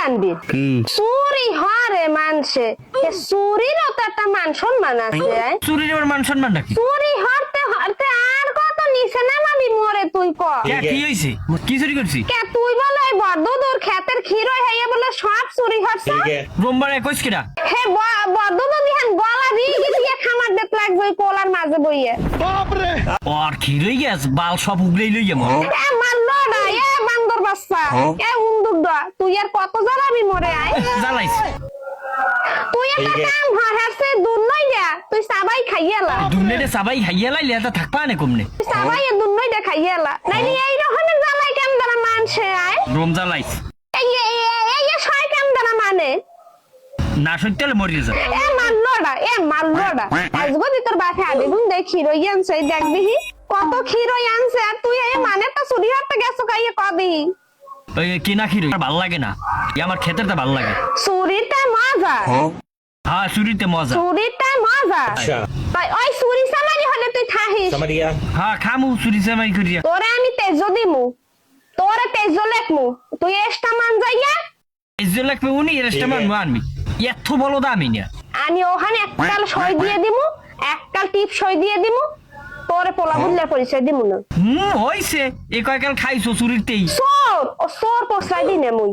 জানবি কি চুরি হরে মানছে চুরিরও তো একটা মান সম্মান আছে চুরির আবার মান সম্মান নাকি? চুরি হরতে হরতে আর কত নিচে নামাবি মরে তুই ক কি হয়েছে? কি চুরি করছি? কে তুই বলে ওই বড়দুদুর ক্ষেতের ক্ষীর হইয়া বলে সব চুরি হচ্ছে রোমবার 21 কেডা? হে বড়দুদু দিহান গলা দিয়ে গিয়ে খামার দেখ লাগবে ওই কোলার মাঝে বইয়ে আর ক্ষীর হয়ে গেছে বাল সব উগলেই লই যাবো। এ মারলো না এ বান্দর বাচ্চা এ উন্দুরডা তুই আর কত জ্বালাবি মরে আয় জ্বালাইছে তুই একটা কাম হারছে দুন নই দে তুই সবাই খাইয়ালা দুনিয়াতে সবাই খাইয়া লাইলে এটা থাকবা না কমনে। সবাই দুন নই দে খাইয়ালা নাইলে এই রকমের জ্বালাই কেম দ্বারা মানছে আয় রোম জ্বালাইছে এই ছয় কেম দ্বারা মানে না সত্যি হলে মরিয়ে যাবে। এ মারলোডা আজ গদি তোর বাপে আগে গুন দেখ ক্ষীরই আনছে দেখবি কত ক্ষীরই আনছে আর তুই এই মানে তো চুরি হতে গেছো কাইয়ে কদি ওই কিনা ক্ষীর ভালো লাগে না, আমার খেতের তা ভালো লাগে। চুরিটা মজা হ্যাঁ চুরিতে মজা। চুরিটা মজা তাই ওই চুরি সামারি হলে তুই থাকিস হ্যাঁ খামু চুরি চামাই করিয়া। তোরে আমি তেজ দিমু তোরে তেজ লেখমু তুই এসটা মান যাইয়া ইজ্জত লাগবে উনি এরটা মান আনবি এত বলো দামি না। আমি ওখানে এককাল সই দিয়ে দিমু এককাল টিপ সই দিয়ে দিমু তোরে পোলা বুল্লার পরিচয় দিমু না হইছে এ কয়কাল খাইছো চুরিতেই। সোর পরসাই দিনে মুই